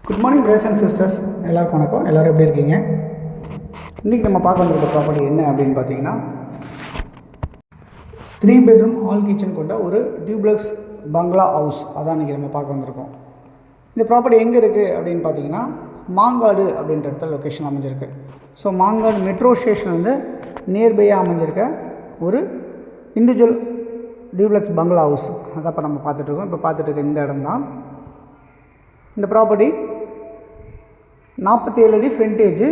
Good morning brothers and sisters, எல்லாருக்கும் வணக்கம். எல்லோரும் எப்படி இருக்கீங்க? இன்றைக்கி நம்ம பார்க்க வந்திருக்க ப்ராப்பர்ட்டி என்ன அப்படின்னு பார்த்தீங்கன்னா 3 பெட்ரூம் ஆல் கிச்சன் கொண்ட ஒரு டியூப்ளக்ஸ் பங்களா ஹவுஸ். அதான் இன்றைக்கி நம்ம பார்க்க வந்திருக்கோம். இந்த ப்ராப்பர்ட்டி எங்கே இருக்குது அப்படின்னு பார்த்தீங்கன்னா மாங்காடு அப்படின்ற இடத்துல லொக்கேஷன் அமைஞ்சிருக்கு. ஸோ மாங்காடு மெட்ரோ ஸ்டேஷன் வந்து நியர்பையாக அமைஞ்சிருக்க ஒரு இண்டிவிஜுவல் டியூப்ளக்ஸ் பங்களா ஹவுஸ் அதான் இப்போ நம்ம பார்த்துட்ருக்கோம். இப்போ பார்த்துட்ருக்க இந்த இடம் தான். இந்த ப்ராப்பர்ட்டி 47 அடி ஃப்ரண்டேஜு,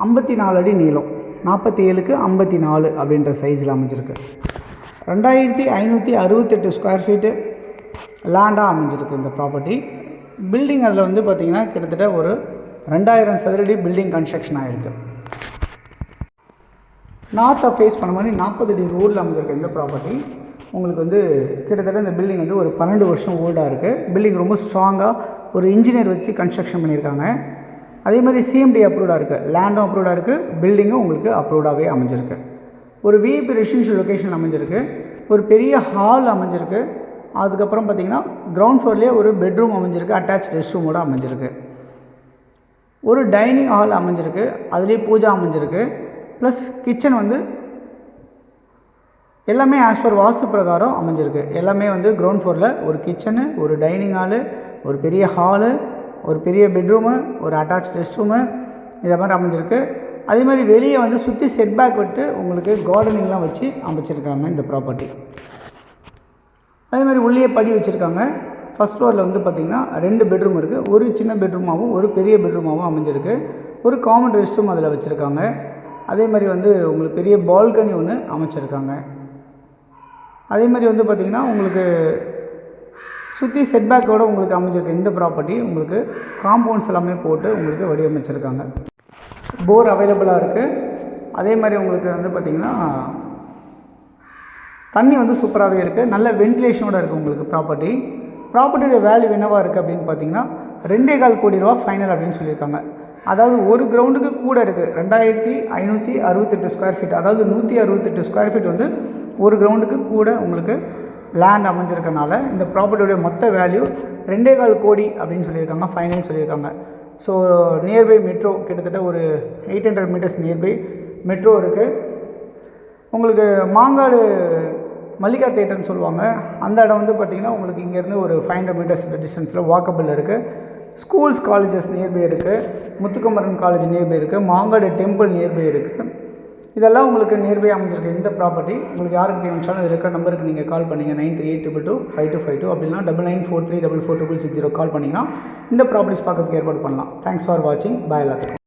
54 அடி நீளம், 47க்கு 54 அப்படின்ற சைஸில் அமைஞ்சிருக்கு. 2568 ஸ்கொயர் ஃபீட்டு லேண்டாக அமைஞ்சிருக்கு இந்த ப்ராப்பர்ட்டி. பில்டிங் அதில் வந்து பார்த்திங்கன்னா கிட்டத்தட்ட ஒரு 2000 சதுரடி பில்டிங் கன்ஸ்ட்ரக்ஷன் ஆகிருக்கு. நார்த்தை ஃபேஸ் பண்ண மாதிரி 40 அடி ரோடில் அமைஞ்சிருக்கு இந்த ப்ராப்பர்ட்டி. உங்களுக்கு வந்து கிட்டத்தட்ட இந்த பில்டிங் வந்து ஒரு 12 வருஷம் ஓல்டாக இருக்குது. பில்டிங் ரொம்ப ஸ்ட்ராங்காக ஒரு இன்ஜினியர் வச்சு கன்ஸ்ட்ரக்ஷன் பண்ணியிருக்காங்க. அதே மாதிரி சிஎம்டி அப்ரூவ்டாக இருக்குது, லேண்டும் அப்ரூவ்டாக இருக்குது, பில்டிங்கும் உங்களுக்கு அப்ரூவ்டாகவே அமைஞ்சிருக்கு. ஒரு விஐபி ரெசிடென்ஷியல் லொக்கேஷன் அமைஞ்சிருக்கு. ஒரு பெரிய ஹால் அமைஞ்சிருக்கு. அதுக்கப்புறம் பார்த்திங்கன்னா கிரவுண்ட் ஃப்ளோர்லேயே ஒரு பெட்ரூம் அமைஞ்சிருக்கு, அட்டாச் ரெஸ்ட் ரூமோடு அமைஞ்சிருக்கு. ஒரு டைனிங் ஹால் அமைஞ்சிருக்கு, அதுலேயே பூஜா அமைஞ்சிருக்கு. ப்ளஸ் கிச்சன் வந்து எல்லாமே ஆஸ் பர் வாஸ்து பிரகாரம் அமைஞ்சிருக்கு. எல்லாமே வந்து கிரவுண்ட் ஃப்ளோரில் ஒரு கிச்சனு, ஒரு டைனிங் ஹாலு, ஒரு பெரிய ஹாலு, ஒரு பெரிய பெட்ரூமு, ஒரு அட்டாச் ரெஸ்ட் ரூமு, இதை மாதிரி அமைஞ்சிருக்கு. அதே மாதிரி வெளியே வந்து சுற்றி செட்பேக் விட்டு உங்களுக்கு கார்டனிங்லாம் வச்சு அமைச்சிருக்காங்க இந்த ப்ராப்பர்ட்டி. அதே மாதிரி உள்ளே படி வச்சுருக்காங்க. ஃபஸ்ட் ஃப்ளோரில் வந்து பார்த்திங்கன்னா 2 பெட்ரூம் இருக்குது. ஒரு சின்ன பெட்ரூமாகவும் ஒரு பெரிய பெட்ரூமாகவும் அமைஞ்சிருக்கு. ஒரு காமன் ரெஸ்ட் ரூம் அதில் வச்சுருக்காங்க. அதே மாதிரி வந்து உங்களுக்கு பெரிய பால்கனி ஒன்று அமைச்சிருக்காங்க. அதே மாதிரி வந்து பார்த்திங்கன்னா உங்களுக்கு சுற்றி செட்பேக்கோடு உங்களுக்கு அமைஞ்சிருக்கு இந்த ப்ராப்பர்ட்டி. உங்களுக்கு காம்பவுண்ட்ஸ் எல்லாமே போட்டு உங்களுக்கு வடிவமைச்சிருக்காங்க. போர் அவைலபிளாக இருக்குது. அதே மாதிரி உங்களுக்கு வந்து பார்த்திங்கன்னா தண்ணி வந்து சூப்பராகவே இருக்குது. நல்ல வென்டிலேஷனோடு இருக்குது உங்களுக்கு ப்ராப்பர்ட்டி. ப்ராப்பர்ட்டியோட வேல்யூ என்னவாக இருக்குது அப்படின்னு பார்த்தீங்கன்னா 2.25 கோடி ரூபா ஃபைனல் அப்படின்னு சொல்லியிருக்காங்க. அதாவது ஒரு கிரவுண்டுக்கு கூட இருக்குது 2568 ஸ்கொயர் ஃபீட், அதாவது 168 ஸ்கொயர் ஃபீட் வந்து ஒரு கிரவுண்டுக்கு கூட உங்களுக்கு லேண்ட் அமைஞ்சிருக்கனால இந்த ப்ராப்பர்ட்டியோடைய மொத்த வேல்யூ 2.25 கோடி அப்படின்னு சொல்லியிருக்காங்க, ஃபைனல் சொல்லியிருக்காங்க. ஸோ நியர்பை மெட்ரோ, கிட்டத்தட்ட ஒரு 800 மீட்டர்ஸ் நியர்பை மெட்ரோ இருக்குது. உங்களுக்கு மாங்காடு மல்லிகா தேட்டர்னு சொல்லுவாங்க, அந்த இடம் வந்து பார்த்திங்கன்னா உங்களுக்கு இங்கேருந்து ஒரு 500 மீட்டர்ஸ் டிஸ்டன்ஸில் வாக்கபிள் இருக்குது. ஸ்கூல்ஸ் காலேஜஸ் நியர்பை இருக்குது. முத்துக்குமரன் காலேஜ் நியர்பை இருக்குது. மாங்காடு டெம்பிள் நியர்பை இருக்குது. இதெல்லாம் உங்களுக்கு நியர்பை அமைஞ்சிருக்கு இந்த ப்ராப்பர்ட்டி. உங்களுக்கு யாருக்கு தேவைச்சாலும் இது இருக்கிற நம்பருக்கு நீங்கள் கால் பண்ணிங்க 9382225252 அப்படின்னா 9943446660 கால் பண்ணிங்கன்னா இந்த ப்ராப்பர்ட்டிஸ் பார்க்கறதுக்கு ஏற்பாடு பண்ணலாம். தேங்க்ஸ் ஃபார் வாட்சிங். பாய் எல்லாத்துக்கும்.